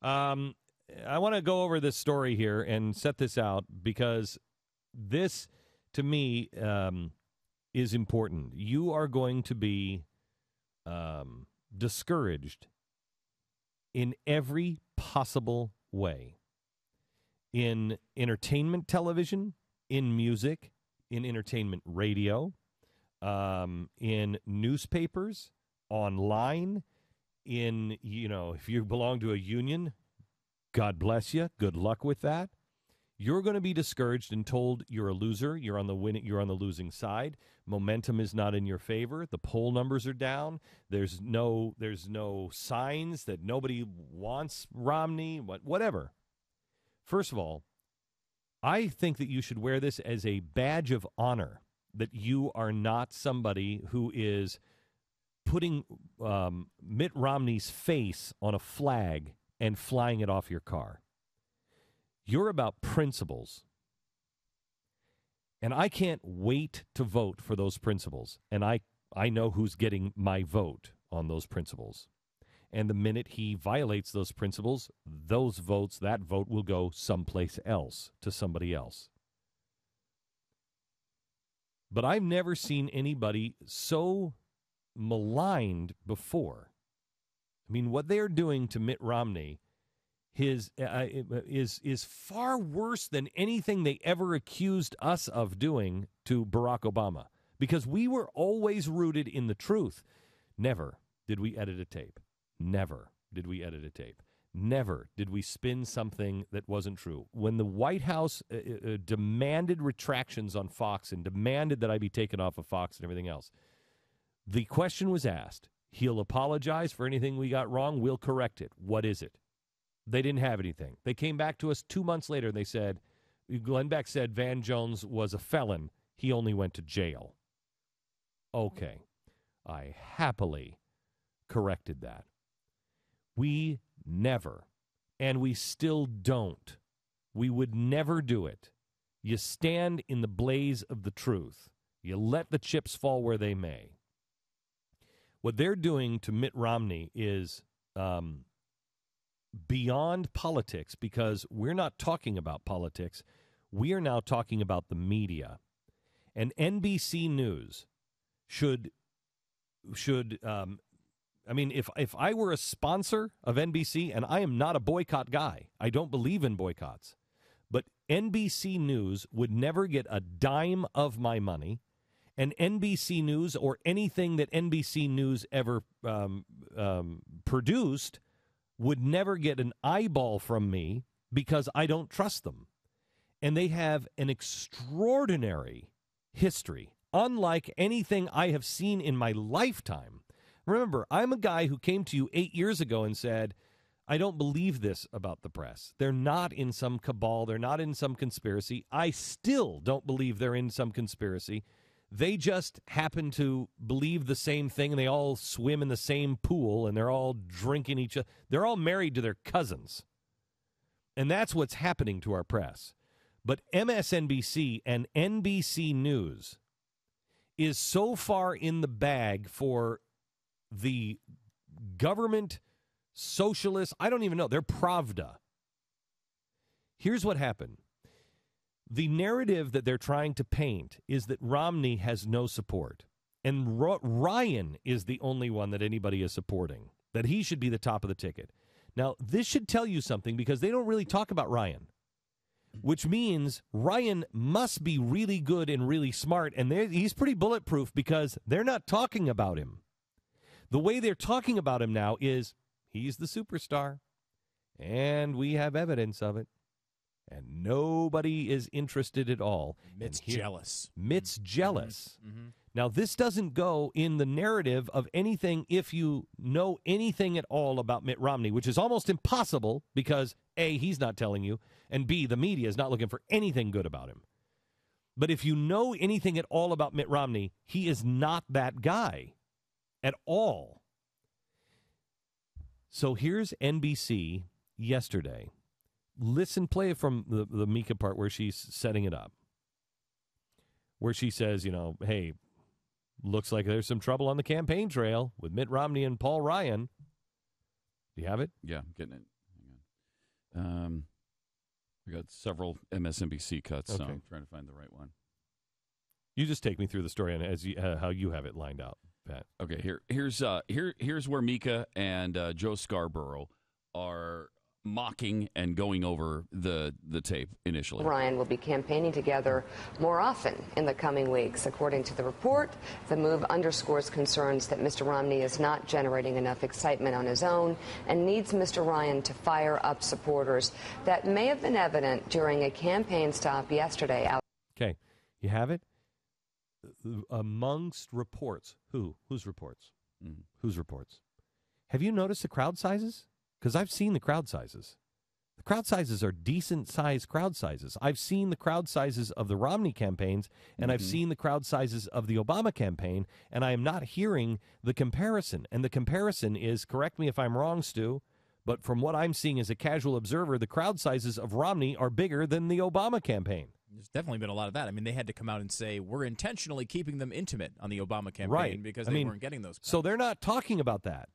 I want to go over this story here and set this out because this, to me, is important. You are going to be discouraged in every possible way. In entertainment television, in music, in entertainment radio, in newspapers, online, if you belong to a union, God bless you. Good luck with that. You're going to be discouraged and told you're a loser. You're on the losing side. Momentum is not in your favor. The poll numbers are down. There's no signs that nobody wants Romney. Whatever. First of all, I think that you should wear this as a badge of honor that you are not somebody who is putting Mitt Romney's face on a flag and flying it off your car. You're about principles. And I can't wait to vote for those principles. And I know who's getting my vote on those principles. And the minute he violates those principles, that vote will go someplace else, to somebody else. But I've never seen anybody so maligned before. I mean, what they are doing to Mitt Romney is far worse than anything they ever accused us of doing to Barack Obama, because we were always rooted in the truth. Never did we edit a tape. Never did we edit a tape. Never did we spin something that wasn't true. When the White House demanded retractions on Fox and demanded that I be taken off of Fox and everything else, the question was asked. He'll apologize for anything we got wrong. We'll correct it. What is it? They didn't have anything. They came back to us 2 months later and they said, Glenn Beck said Van Jones was a felon. He only went to jail. Okay. I happily corrected that. We never, and we still don't. We would never do it. You stand in the blaze of the truth. You let the chips fall where they may. What they're doing to Mitt Romney is beyond politics, because we're not talking about politics. We are now talking about the media. And NBC News should if I were a sponsor of NBC, and I am not a boycott guy, I don't believe in boycotts, but NBC News would never get a dime of my money, and NBC News or anything that NBC News ever produced would never get an eyeball from me because I don't trust them. And they have an extraordinary history, unlike anything I have seen in my lifetime. Remember, I'm a guy who came to you 8 years ago and said, I don't believe this about the press. They're not in some cabal. They're not in some conspiracy. I still don't believe they're in some conspiracy. They just happen to believe the same thing, and they all swim in the same pool, and they're all drinking each other. They're all married to their cousins. And that's what's happening to our press. But MSNBC and NBC News is so far in the bag for the government, socialists, I don't even know. They're Pravda. Here's what happened. The narrative that they're trying to paint is that Romney has no support. And Ryan is the only one that anybody is supporting, that he should be the top of the ticket. Now, this should tell you something, because they don't really talk about Ryan, which means Ryan must be really good and really smart, and he's pretty bulletproof because they're not talking about him. The way they're talking about him now is he's the superstar, and we have evidence of it. And nobody is interested at all. Mitt's jealous. Mitt's jealous. Mm-hmm. Now, this doesn't go in the narrative of anything if you know anything at all about Mitt Romney, which is almost impossible because, A, he's not telling you, and B, the media is not looking for anything good about him. But if you know anything at all about Mitt Romney, he is not that guy at all. So here's NBC yesterday. Listen, play it from the Mika part where she's setting it up, where she says, hey, looks like there's some trouble on the campaign trail with Mitt Romney and Paul Ryan. Do you have it? Yeah, I'm getting it. Hang on. We got several MSNBC cuts, so Okay. I'm trying to find the right one. You just take me through the story and how you have it lined out, Pat. Okay, here's where Mika and Joe Scarborough are mocking and going over the tape initially. Ryan will be campaigning together more often in the coming weeks. According to the report, the move underscores concerns that Mr. Romney is not generating enough excitement on his own and needs Mr. Ryan to fire up supporters. That may have been evident during a campaign stop yesterday. Okay, you have it? Amongst reports. Whose reports? Mm-hmm. Whose reports? Have you noticed the crowd sizes? Because I've seen the crowd sizes. The crowd sizes are decent-sized crowd sizes. I've seen the crowd sizes of the Romney campaigns, and I've seen the crowd sizes of the Obama campaign, and I am not hearing the comparison. And the comparison is, correct me if I'm wrong, Stu, but from what I'm seeing as a casual observer, the crowd sizes of Romney are bigger than the Obama campaign. There's definitely been a lot of that. I mean, they had to come out and say, we're intentionally keeping them intimate on the Obama campaign Right. because they weren't getting those crowds. So they're not talking about that.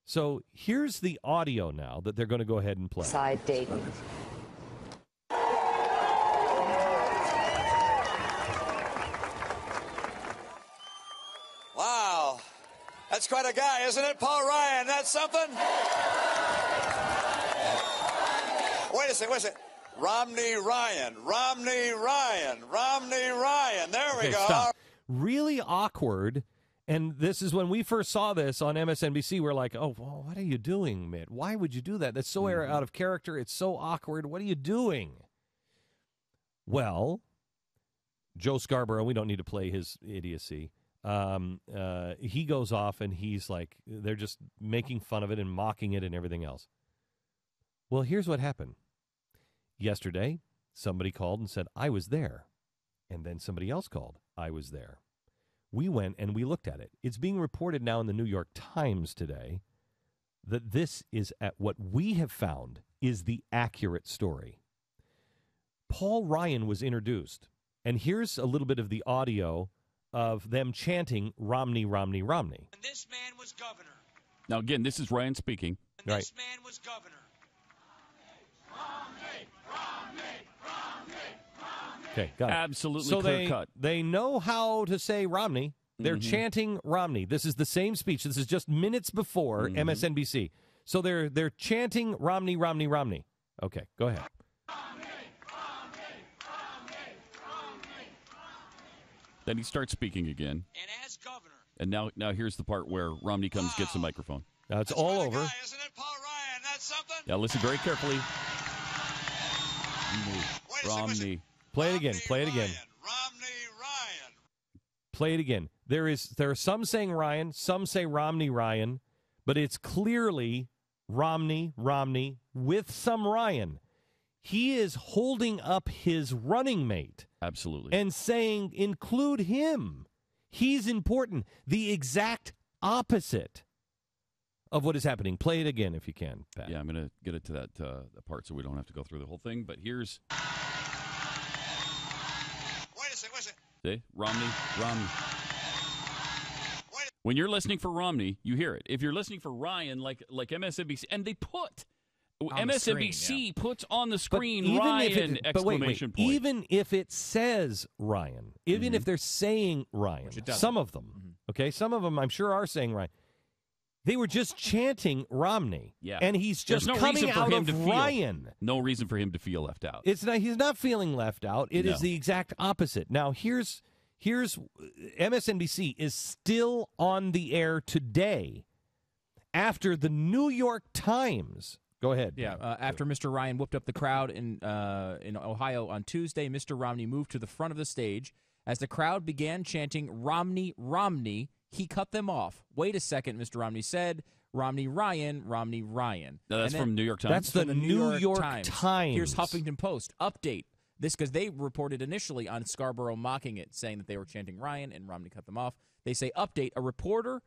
So here's the audio now that they're going to go ahead and play. Outside Dayton. Wow. That's quite a guy, isn't it? Paul Ryan, that's something? Wait a second. Romney Ryan. There we go. Stop. Really awkward. And this is when we first saw this on MSNBC. We're like, oh, well, what are you doing, Mitt? Why would you do that? That's so out of character. It's so awkward. What are you doing? Well, Joe Scarborough, we don't need to play his idiocy. He goes off and he's like, they're just making fun of it and mocking it and everything else. Well, here's what happened. Yesterday, somebody called and said, I was there. And then somebody else called, I was there. We went and we looked at it. It's being reported now in the New York Times today that this is at what we have found is the accurate story. Paul Ryan was introduced, and here's a little bit of the audio of them chanting Romney, Romney, Romney. And this man was governor. Now, again, this is Ryan speaking. And Right. this man was governor. Okay, got it. Absolutely so clear cut. They know how to say Romney. They're chanting Romney. This is the same speech. This is just minutes before MSNBC. So they're chanting Romney, Romney, Romney. Okay, go ahead. Then he starts speaking again. And as governor. And now here's the part where Romney comes, gets the microphone. Now it's That's all quite a over. guy, isn't it? Paul Ryan, that's something? Now listen very carefully. Wait a second. Romney. Play it again. Play it again. Romney Ryan. Play it again. There are some saying Ryan, some say Romney Ryan, but it's clearly Romney with some Ryan. He is holding up his running mate. Absolutely. And saying, include him. He's important. The exact opposite of what is happening. Play it again if you can, Pat. Yeah, I'm going to get it to that part so we don't have to go through the whole thing. But here's... Wait a second. See? Romney. When you're listening for Romney, you hear it. If you're listening for Ryan, like MSNBC, and they put... On MSNBC the screen, yeah. puts on the screen Even Ryan, if it, exclamation point. Even if it says Ryan, even if they're saying Ryan, some of them, okay, some of them I'm sure are saying Ryan, they were just chanting Romney. Yeah. And he's just There's no coming reason for out him of to feel, Ryan. No reason for him to feel left out. He's not feeling left out. It is the exact opposite. Now, here's MSNBC is still on the air today after the New York Times. Go ahead. Yeah, after Mr. Ryan whooped up the crowd in Ohio on Tuesday, Mr. Romney moved to the front of the stage. As the crowd began chanting Romney, Romney, he cut them off. Wait a second, Mr. Romney said. Romney Ryan, Romney Ryan. No, that's from New York Times. That's the New York Times. Here's Huffington Post. Update. This because they reported initially on Scarborough mocking it, saying that they were chanting Ryan and Romney cut them off. They say, update, a reporter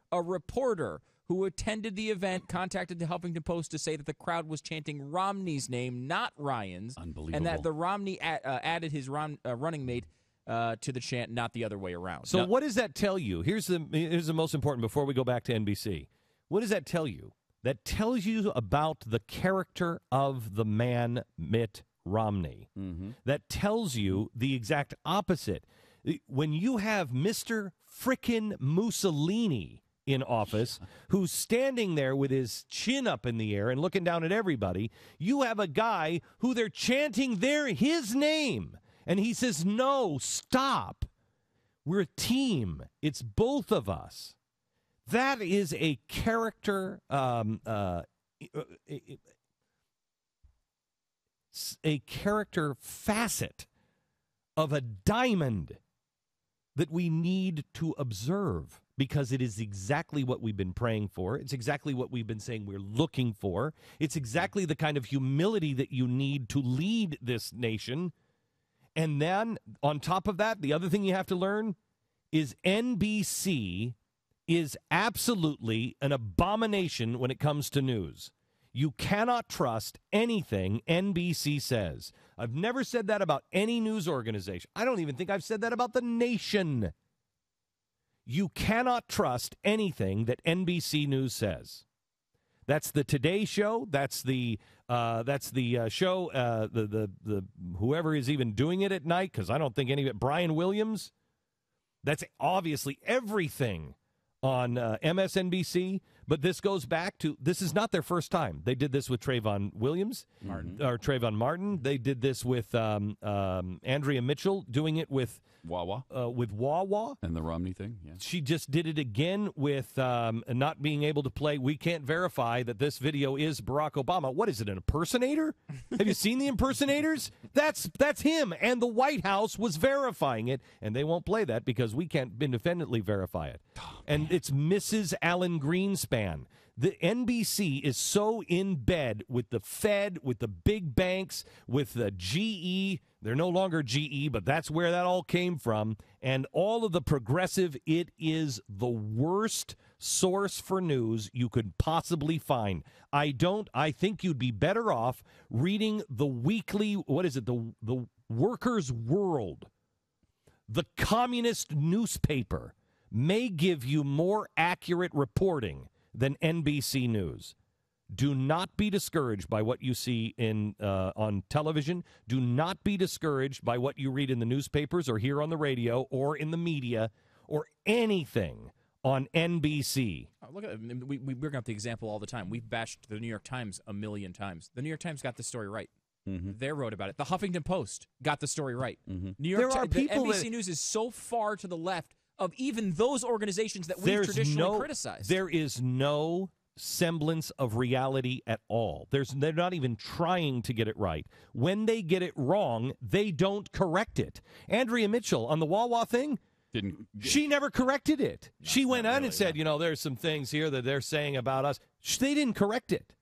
who attended the event contacted the Huffington Post to say that the crowd was chanting Romney's name, not Ryan's. Unbelievable. And that the Romney added his running mate to the chant, not the other way around. So what does that tell you? Here's the most important before we go back to NBC. What does that tell you? that tells you about the character of the man Mitt Romney, that tells you the exact opposite. When you have Mr. Frickin' Mussolini in office, who's standing there with his chin up in the air and looking down at everybody, you have a guy who they're chanting his name, and he says, no, stop. We're a team. It's both of us. That is a character, a character facet of a diamond that we need to observe, because it is exactly what we've been praying for. It's exactly what we've been saying we're looking for. It's exactly the kind of humility that you need to lead this nation. And then, on top of that, the other thing you have to learn is NBC is absolutely an abomination when it comes to news. You cannot trust anything NBC says. I've never said that about any news organization. I don't even think I've said that about the nation. You cannot trust anything that NBC News says. That's the Today Show. That's the show. The whoever is even doing it at night, because I don't think any of it. Brian Williams. That's obviously everything on MSNBC. But this goes back to, this is not their first time. They did this with Trayvon Martin. They did this with Andrea Mitchell, doing it with Wawa. And the Romney thing, yeah. She just did it again with not being able to play. We can't verify that this video is Barack Obama. What is it, an impersonator? Have you seen the impersonators? That's him, and the White House was verifying it, and they won't play that because we can't independently verify it. And it's Mrs. Alan Greenspan. The NBC is so in bed with the Fed, with the big banks, with the GE. They're no longer GE, but that's where that all came from. And all of the progressive, it is the worst source for news you could possibly find. I think you'd be better off reading the weekly, the Workers' World. The communist newspaper may give you more accurate reporting than NBC News. Do not be discouraged by what you see on television. Do not be discouraged by what you read in the newspapers or hear on the radio or in the media or anything on NBC. Look at we bring up the example all the time. We've bashed the New York Times a million times. The New York Times got the story right. They wrote about it. The Huffington Post got the story right. New York Times, the NBC News is so far to the left of even those organizations that we've traditionally criticized. There is no semblance of reality at all. They're not even trying to get it right. When they get it wrong, they don't correct it. Andrea Mitchell on the Wawa thing, she never corrected it. She went on and said, there's some things here that they're saying about us. They didn't correct it.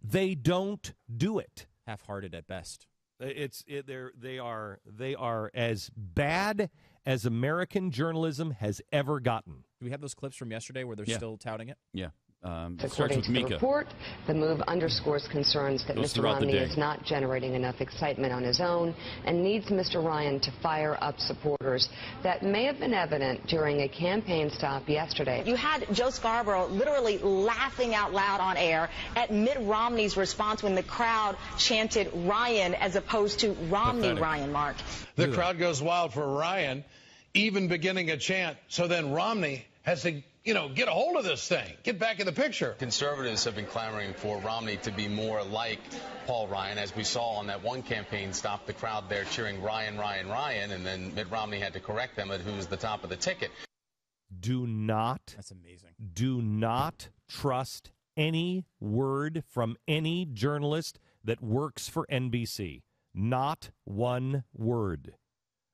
They don't do it. Half-hearted at best. They are as bad as American journalism has ever gotten. Do we have those clips from yesterday where they're still touting it? Yeah. It starts with Mika. The report, the move underscores concerns that Mr. Romney is not generating enough excitement on his own and needs Mr. Ryan to fire up supporters. That may have been evident during a campaign stop yesterday. You had Joe Scarborough literally laughing out loud on air at Mitt Romney's response when the crowd chanted Ryan as opposed to Romney. Ryan, Mark. The crowd goes wild for Ryan, even beginning a chant. So then Romney has to get a hold of this thing, get back in the picture. Conservatives have been clamoring for Romney to be more like Paul Ryan, as we saw on that one campaign stop, the crowd there cheering Ryan, Ryan, Ryan, and then Mitt Romney had to correct them at who's the top of the ticket. That's amazing. Do not trust any word from any journalist that works for NBC. Not one word.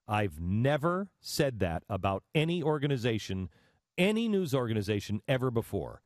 I've never said that about any organization, any news organization ever before.